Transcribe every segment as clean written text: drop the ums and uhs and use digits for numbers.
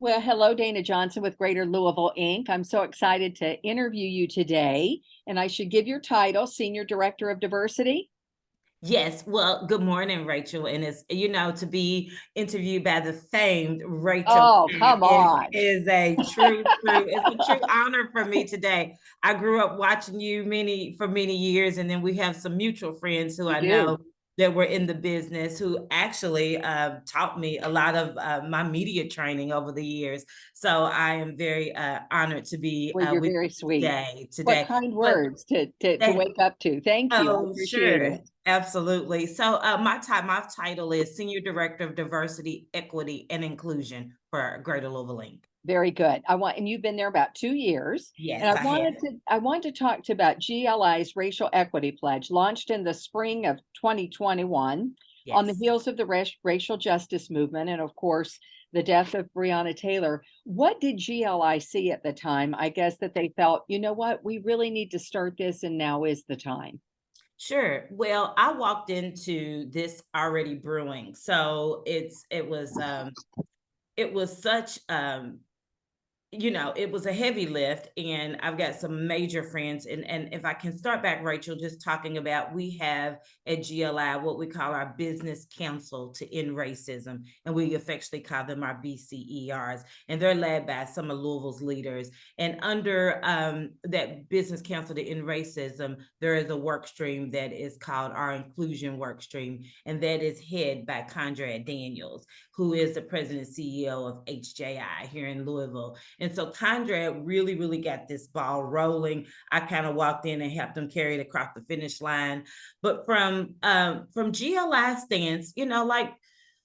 Well, hello, Dana Johnson with Greater Louisville Inc. I'm so excited to interview you today, and I should give your title Senior Director of Diversity. Yes, well, good morning, Rachel. And it's, to be interviewed by the famed Rachel Oh, Ford come on. is a it's a true honor for me today. I grew up watching you for many years, and then we have some mutual friends who We I do. know that were in the business who actually taught me a lot of my media training over the years. So I am very honored to be Well, you're with very you sweet. What today. kind But words to that wake up to. Thank you. I Oh, appreciate sure. it. Absolutely. So my title is Senior Director of Diversity, Equity, and Inclusion for Greater Louisville Inc. Very good. And you've been there about 2 years. And Yes, I I wanted have. to I wanted to talk to about GLI's Racial Equity Pledge, launched in the spring of 2021 on the Yes. heels of the racial justice movement, and of course the death of Breonna Taylor. What did GLI see at the time? I guess that they felt, you know what, we really need to start this, and now is the time. Sure. Well, I walked into this already brewing. So it was such it was a heavy lift, and I've got some major friends. And if I can start back, Rachel, just talking about, we have at GLI what we call our Business Council to End Racism, and we affectionately call them our BCERs, and they're led by some of Louisville's leaders. And under that Business Council to End Racism, there is a work stream that is called our Inclusion Work Stream, and that is head by Conrad Daniels, who is the president and CEO of HJI here in Louisville. And so Conrad really got this ball rolling. I kind of walked in and helped him carry it across the finish line. But from GLI stance,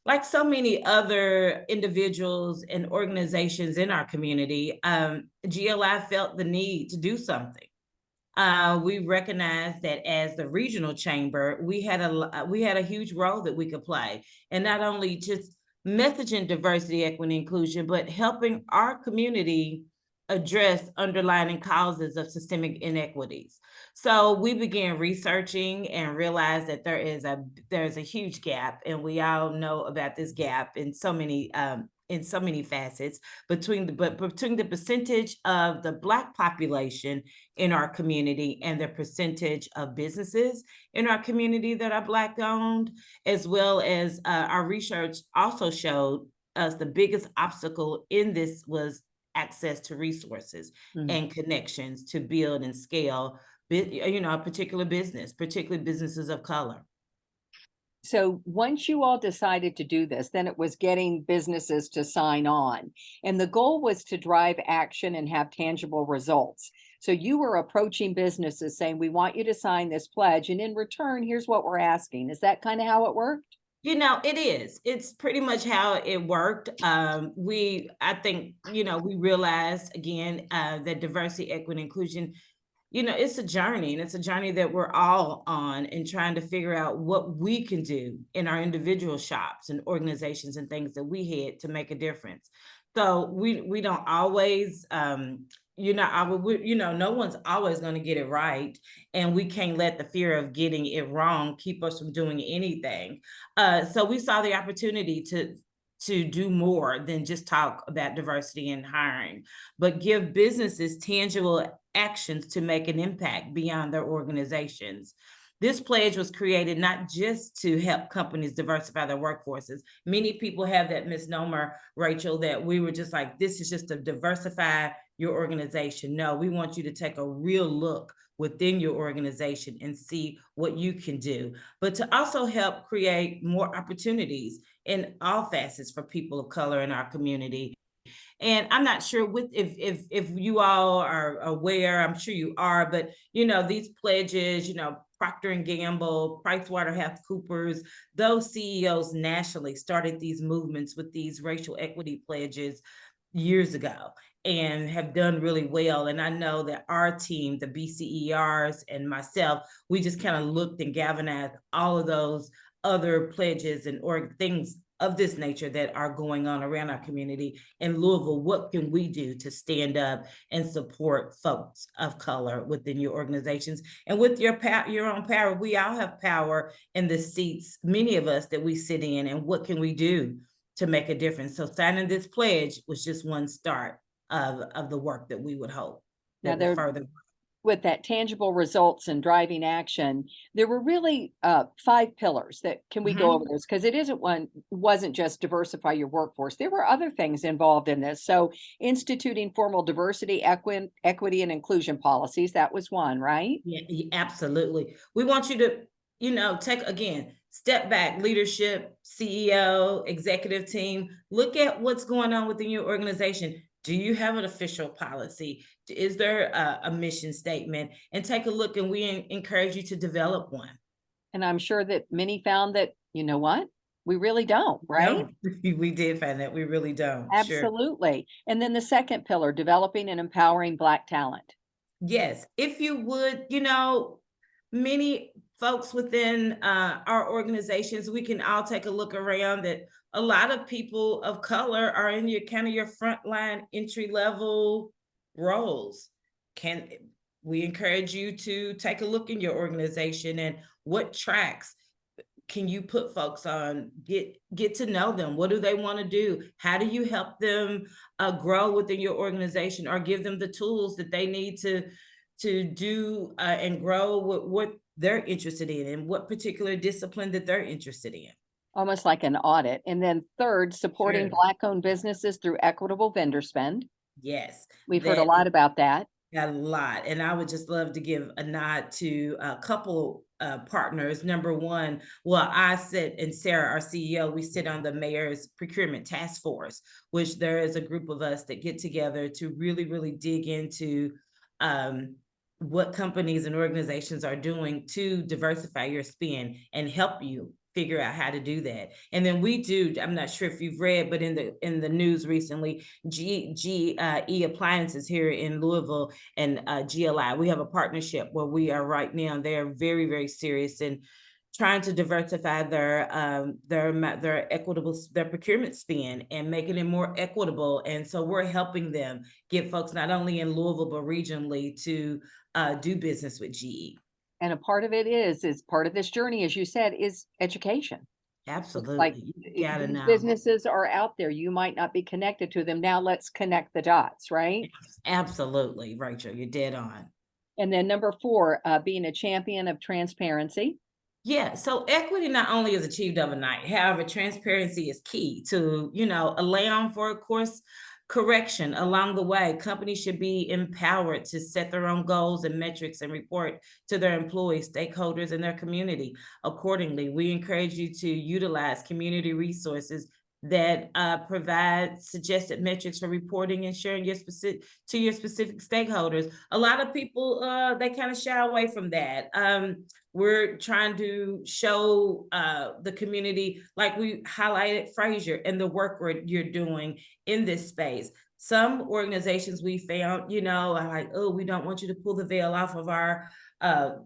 like so many other individuals and organizations in our community, GLI felt the need to do something. We recognized that as the regional chamber, we had a huge role that we could play, and not only just messaging diversity, equity, inclusion, but helping our community address underlying causes of systemic inequities. So we began researching and realized that there's a huge gap, and we all know about this gap in so many facets between the percentage of the Black population in our community and the percentage of businesses in our community that are Black owned, as well as our research also showed us the biggest obstacle in this was access to resources Mm. and connections to build and scale, a particular business, particularly businesses of color. So once you all decided to do this, then it was getting businesses to sign on. And the goal was to drive action and have tangible results. So you were approaching businesses saying, we want you to sign this pledge. And in return, here's what we're asking. Is that kind of how it worked? It is. It's pretty much how it worked. I think, we realized again that diversity, equity, inclusion, it's a journey, and it's a journey that we're all on, and trying to figure out what we can do in our individual shops and organizations and things that we had to make a difference. So we don't always, no one's always going to get it right, and we can't let the fear of getting it wrong keep us from doing anything. So we saw the opportunity to do more than just talk about diversity and hiring, but give businesses tangible actions to make an impact beyond their organizations. This pledge was created not just to help companies diversify their workforces. Many people have that misnomer, Rachel, that we were just like, this is just to diversify your organization. No, we want you to take a real look within your organization and see what you can do, but to also help create more opportunities in all facets for people of color in our community. And I'm not sure if you all are aware, I'm sure you are, but these pledges, Procter and Gamble, PricewaterhouseCoopers, those CEOs nationally started these movements with these racial equity pledges years ago and have done really well. And I know that our team, the BCERs and myself, we just kind of looked and galvanized all of those other pledges or things of this nature that are going on around our community in Louisville. What can we do to stand up and support folks of color within your organizations and with your own power? We all have power in the seats, many of us that we sit in, and what can we do to make a difference. So signing this pledge was just one start of the work that we would hope Now that will there, further. with that tangible results and driving action, there were really 5 pillars that can we go over Mhm. those? Because it isn't wasn't just diversify your workforce. There were other things involved in this. So instituting formal diversity, equity, and inclusion policies, that was one, right? Yeah, absolutely. We want you to, take again, step back, leadership, CEO, executive team, look at what's going on within your organization. Do you have an official policy? Is there a mission statement? And take a look, and we encourage you to develop one. And I'm sure that many found that, you know what? We really don't, right? No, we did find that we really don't. Sure. Absolutely. And then the second pillar, developing and empowering Black talent. Yes, if you would, many folks within our organizations, we can all take a look around that a lot of people of color are in your kind of your frontline entry level roles. Can we encourage you to take a look in your organization and what tracks can you put folks on, get to know them? What do they want to do? How do you help them grow within your organization, or give them the tools that they need to do and grow what they're interested in, and what particular discipline that they're interested in? Almost like an audit. And then third, supporting Sure. Black-owned businesses through equitable vendor spend. Yes, We've heard a that lot about that. a lot. And I would just love to give a nod to a couple partners. Number one, well, I sit, and Sarah, our CEO, we sit on the mayor's procurement task force, which there is a group of us that get together to really, really dig into um, what companies and organizations are doing to diversify your spend and help you figure out how to do that. And then we do, I'm not sure if you've read, but in the news recently, GE appliances here in Louisville and GLI, we have a partnership where we are right now. They're very, very serious in trying to diversify their equitable, their procurement spend, and making it more equitable. And so we're helping them get folks not only in Louisville but regionally to do business with GE. And a part of it is part of this journey, as you said, is education. It's like Absolutely, you gotta these know. businesses are out there. You might not be connected to them. Now let's connect the dots, right? Absolutely, Rachel, you're dead on. And then number four, being a champion of transparency. Yeah, so equity not only is achieved overnight, however, transparency is key to, allowing for, of course, correction along the way. Companies should be empowered to set their own goals and metrics and report to their employees, stakeholders, and their community accordingly. We encourage you to utilize community resources that provide suggested metrics for reporting and sharing your specific stakeholders. A lot of people they kind of shy away from that. We're trying to show the community, like we highlighted Fraser and the work you're doing in this space. Some organizations we found, are like, oh, we don't want you to pull the veil off of our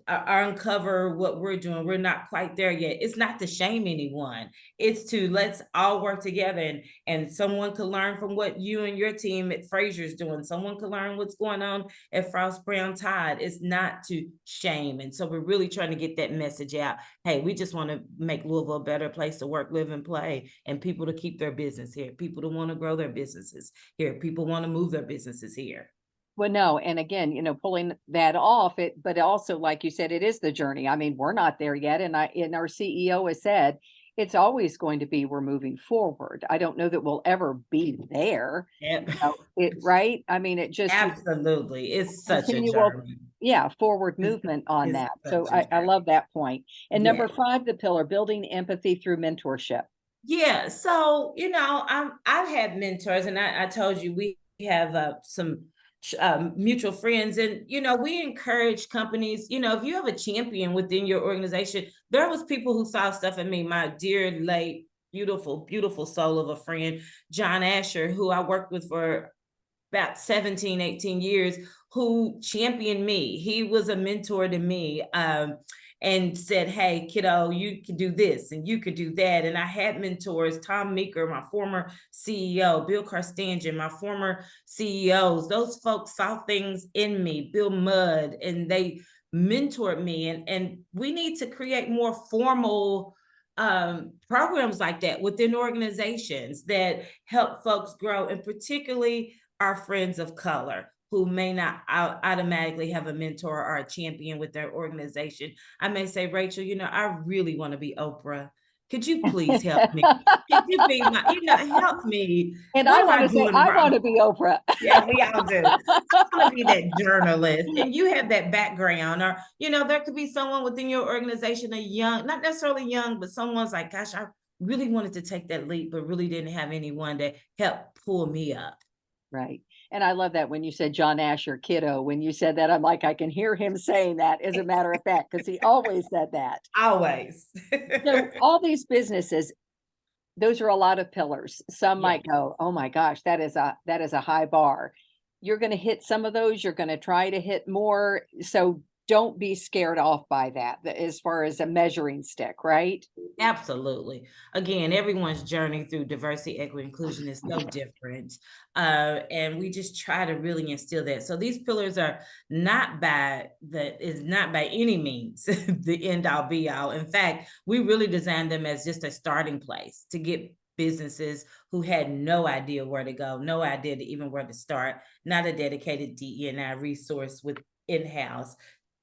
uncover what we're doing. We're not quite there yet. It's not to shame anyone. It's to let's all work together, and someone could learn from what you and your team at Fraser's doing. Someone could learn what's going on at Frost Brown Tide. It's not to shame. And so we're really trying to get that message out. Hey, we just want to make Louisville a better place to work, live, and play, and people to keep their business here, people to want to grow their businesses here, people want to move their businesses here. Well, no, and again, pulling that off, but also, like you said, it is the journey. I mean, we're not there yet. And our CEO has said it's always going to be we're moving forward. I don't know that we'll ever be there. Yep. Right? I mean, it just Absolutely. It's such a continual, journey. yeah, forward It's, movement on it's that. such So a I journey. love that point. And Yeah. number five, the pillar, building empathy through mentorship. Yeah. So, I've had mentors, and I told you we have some mutual friends, and, we encourage companies, if you have a champion within your organization. There was people who saw stuff in me, my dear late, beautiful, beautiful soul of a friend, John Asher, who I worked with for about 17, 18 years, who championed me. He was a mentor to me, and said, hey, kiddo, you can do this and you could do that. And I had mentors, Tom Meeker, my former CEO, Bill Carstangen, my former CEOs. Those folks saw things in me, Bill Mudd, and they mentored me. And we need to create more formal programs like that within organizations that help folks grow, and particularly our friends of color who may not automatically have a mentor or a champion with their organization. I may say, Rachel, I really want to be Oprah. Could you please help me? Could you be my, help me? And What I am want I to say, doing I wrong? want to be Oprah. Yeah, we all do. I want to be that journalist, and you have that background, or there could be someone within your organization, a young, not necessarily young, but someone's like, gosh, I really wanted to take that leap, but really didn't have anyone to help pull me up. Right. And I love that when you said John Asher kiddo, when you said that, I'm like, I can hear him saying that as a matter of fact, because he always said that. Always. So all these businesses, those are a lot of pillars. Some Yeah. might go, "Oh my gosh, that is a high bar." You're gonna hit some of those, you're gonna try to hit more, so don't be scared off by that, as far as a measuring stick, right? Absolutely. Again, everyone's journey through diversity, equity, inclusion is so different. And we just try to really instill that. So these pillars are not by any means the end all be all. In fact, we really designed them as just a starting place to get businesses who had no idea where to go, no idea to even where to start, not a dedicated DE&I resource with in-house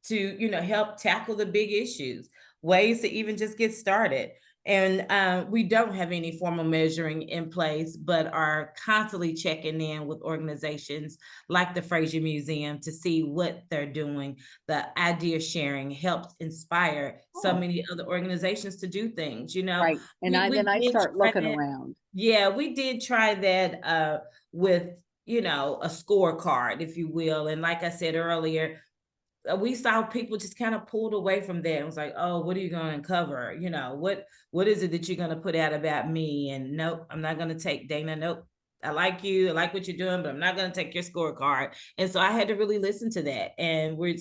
to, help tackle the big issues, ways to even just get started. And we don't have any formal measuring in place, but are constantly checking in with organizations like the Fraser Museum to see what they're doing. The idea sharing helps inspire so Oh, many other organizations to do things. right, and then We I did start try looking that. around. Yeah, we did try that with, a scorecard, if you will. And like I said earlier, we saw people just kind of pulled away from that and was like, oh, what are you going to cover? What is it that you're going to put out about me? And nope, I'm not going to take Dana. Nope. I like you. I like what you're doing, but I'm not going to take your scorecard. And so I had to really listen to that. And we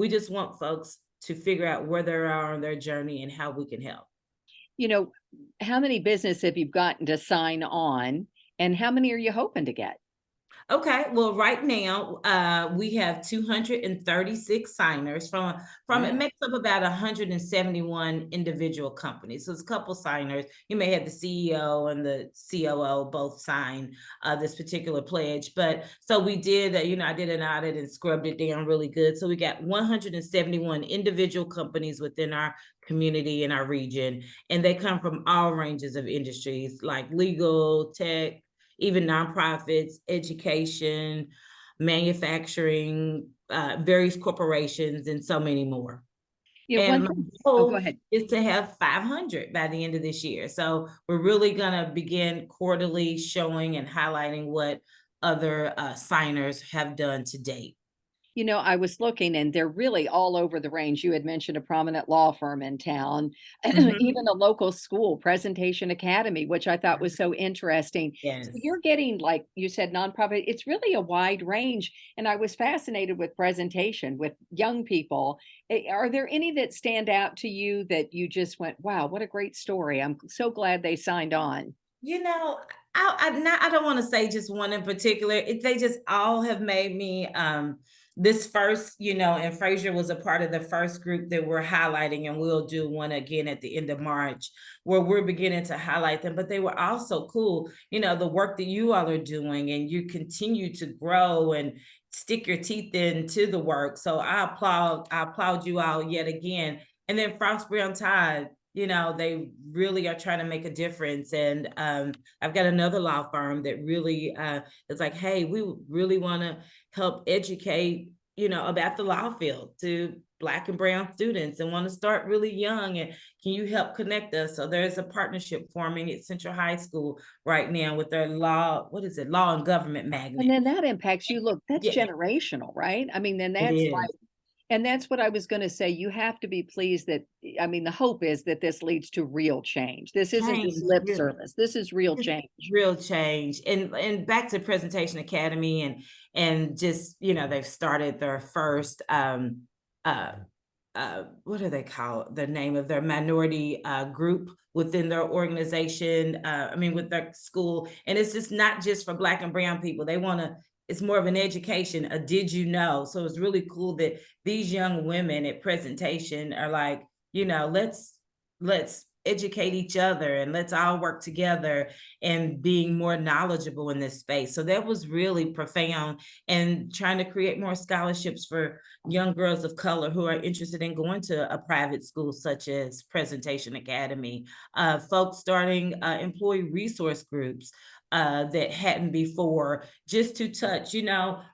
just want folks to figure out where they are on their journey and how we can help. You know, how many business have you gotten to sign on, and how many are you hoping to get? Okay, well, right now, we have 236 signers from it Wow. makes up about 171 individual companies. So it's a couple signers. You may have the CEO and the COO both sign this particular pledge. But so we did, I did an audit and scrubbed it down really good. So we got 171 individual companies within our community in our region, and they come from all ranges of industries like legal, tech, even nonprofits, education, manufacturing, various corporations, and so many more. One And my thing. Oh, go goal ahead. is to have 500 by the end of this year. So we're really going to begin quarterly showing and highlighting what other signers have done to date. I was looking and they're really all over the range. You had mentioned a prominent law firm in town, Mhm. even a local school, Presentation Academy, which I thought was so interesting. So Yes. you're getting, like you said, nonprofit, it's really a wide range. And I was fascinated with presentation with young people. Are there any that stand out to you that you just went, wow, what a great story? I'm so glad they signed on. You know, I don't want to say just one in particular. They just all have made me this first, and Fraser was a part of the first group that we're highlighting, and we'll do one again at the end of March where we're beginning to highlight them. But they were also cool, the work that you all are doing, and you continue to grow and stick your teeth into the work. So I applaud you all yet again. And then Frost Brown Tide, they really are trying to make a difference. And I've got another law firm that really is like, hey, we really want to help educate, about the law field to Black and Brown students, and want to start really young. And can you help connect us? So there's a partnership forming at Central High School right now with their law and government And magnet. then that impacts you. Look, that's Yeah, generational, right? I mean, then it that's is. like, and that's what I was going to say. You have to be pleased that, I mean, the hope is that this leads to real change. This isn't just Change, lip really. service. This is real It's change. real change. And back to Presentation Academy, and just, they've started their first uh what do they call the name of their minority group within their organization, with their school. And it's just not just for Black and Brown people. It's more of an education, a did you know? So it's really cool that these young women at Presentation are like, let's educate each other and let's all work together and being more knowledgeable in this space. So that was really profound, and trying to create more scholarships for young girls of color who are interested in going to a private school such as Presentation Academy, folks starting employee resource groups that hadn't before, just to touch,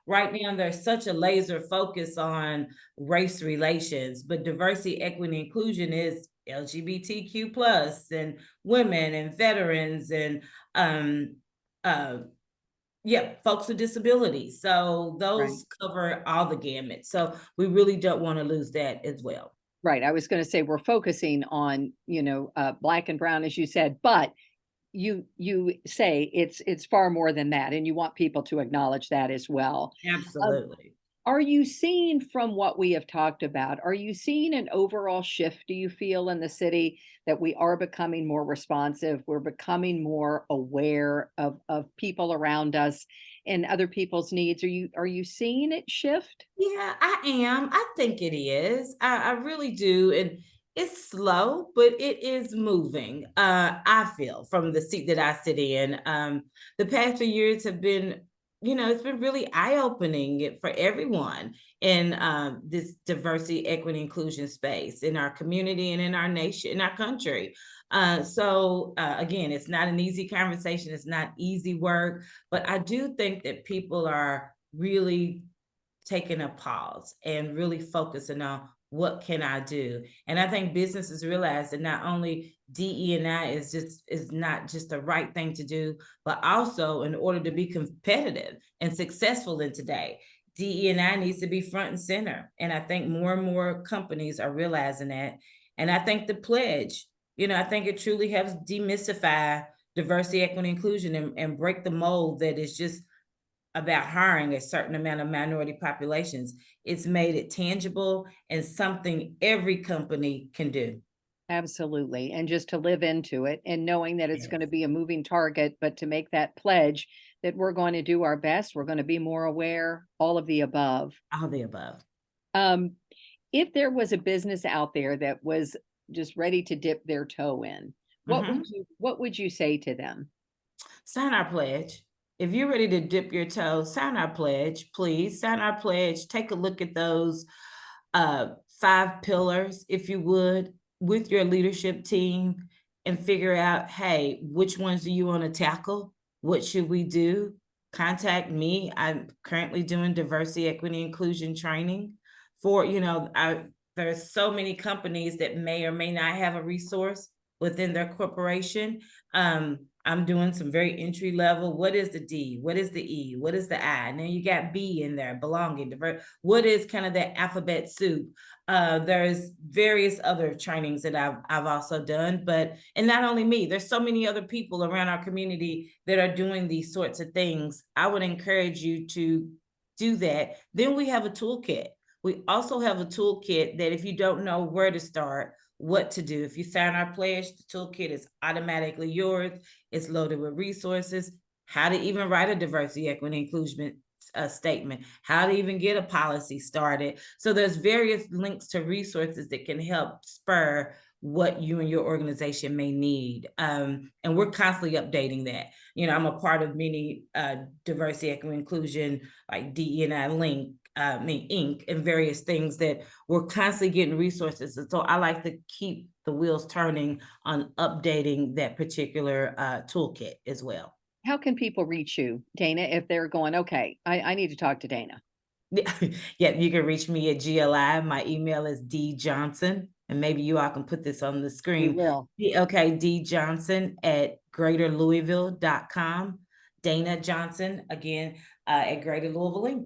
right now there's such a laser focus on race relations, but diversity, equity, and inclusion is LGBTQ plus and women and veterans and um uh yeah, folks with disabilities. So Right. those cover all the gamut. So we really don't want to lose that as well. Right. I was going to say we're focusing on, black and brown, as you said, but you say it's far more than that, and you want people to acknowledge that as well. Um, Absolutely. Are you seeing from what we have talked about, are you seeing an overall shift, do you feel, in the city that we are becoming more responsive? We're becoming more aware of people around us and other people's needs. Are you seeing it shift? Yeah, I am. I think it is. I really do. And it's slow, but it is moving. I feel from the seat that I sit in. The past few years have been, it's been really eye-opening for everyone in this diversity, equity, inclusion space in our community and in our nation, in our country. Again, it's not an easy conversation, it's not easy work, but I do think that people are really taking a pause and really focusing on what can I do? And I think businesses realize that not only DE&I is not just the right thing to do, but also in order to be competitive and successful in today, DE&I needs to be front and center. And I think more and more companies are realizing that. And I think the pledge, I think it truly helps demystify diversity, equity, inclusion, and break the mold that is just about hiring a certain amount of minority populations. It's made it tangible and something every company can do. Absolutely, and just to live into it and knowing that it's gonna Yes. be a moving target, but to make that pledge that we're going to do our best, we're gonna be more aware, all of the above. All the above. Um, if there was a business out there that was just ready to dip their toe in, Mhm. what would you say to them? Sign our pledge. If you're ready to dip your toe, sign our pledge, please. Sign our pledge. Take a look at those 5 pillars, if you would, with your leadership team and figure out, hey, which ones do you want to tackle? What should we do? Contact me. I'm currently doing diversity, equity, inclusion training for, there's so many companies that may or may not have a resource within their corporation. I'm doing some very entry level. What is the D? What is the E? What is the I? And then you got B in there, belonging, diverse. What is kind of that alphabet soup? There's various other trainings that I've also done, but and not only me, there's so many other people around our community that are doing these sorts of things. I would encourage you to do that. Then we have a toolkit. We also have a toolkit that if you don't know where to start, what to do. If you sign our pledge, the toolkit is automatically yours. It's loaded with resources, how to even write a diversity, equity, inclusion statement, how to even get a policy started. So there's various links to resources that can help spur what you and your organization may need. And we're constantly updating that. I'm a part of many diversity, equity, inclusion, like DE&I Link, Inc., and various things that we're constantly getting resources. And so I like to keep the wheels turning on updating that particular toolkit as well. How can people reach you, Dana, if they're going, "Okay, I need to talk to Dana." Yeah, you can reach me at GLI. My email is D Johnson, and maybe you all can put this on the We screen. will. Okay, D Johnson at greaterlouisville.com. Dana Johnson, again, at Greater Louisville Link.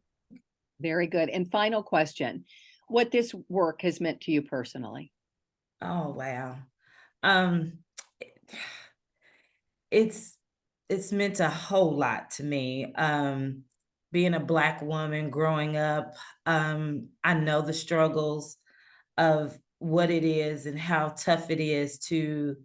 Very good, and final question, what this work has meant to you personally? Oh, wow. Um, it's it's meant a whole lot to me. Being a Black woman growing up, I know the struggles of what it is and how tough it is to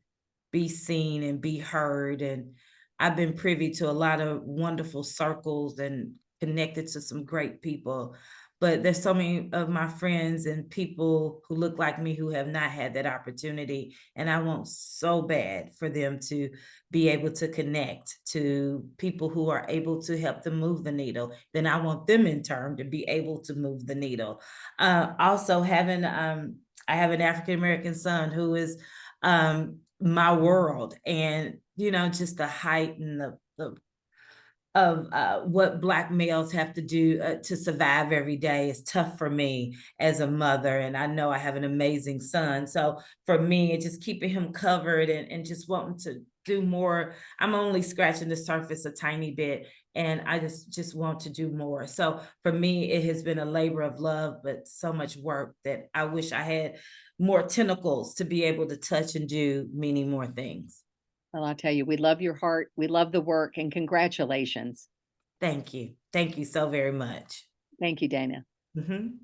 be seen and be heard. And I've been privy to a lot of wonderful circles and connected to some great people. but there's so many of my friends and people who look like me who have not had that opportunity. And I want so bad for them to be able to connect to people who are able to help them move the needle. Then I want them in turn to be able to move the needle. Also having, I have an African American son who is my world, and just the height and the of what Black males have to do to survive every day is tough for me as a mother. And I know I have an amazing son. So for me, it's just keeping him covered and just wanting to do more. I'm only scratching the surface a tiny bit, and I just want to do more. So for me, it has been a labor of love, but so much work that I wish I had more tentacles to be able to touch and do many more things. Well, I'll tell you, we love your heart. We love the work, and congratulations. Thank you. Thank you so very much. Thank you, Dana. Mhm.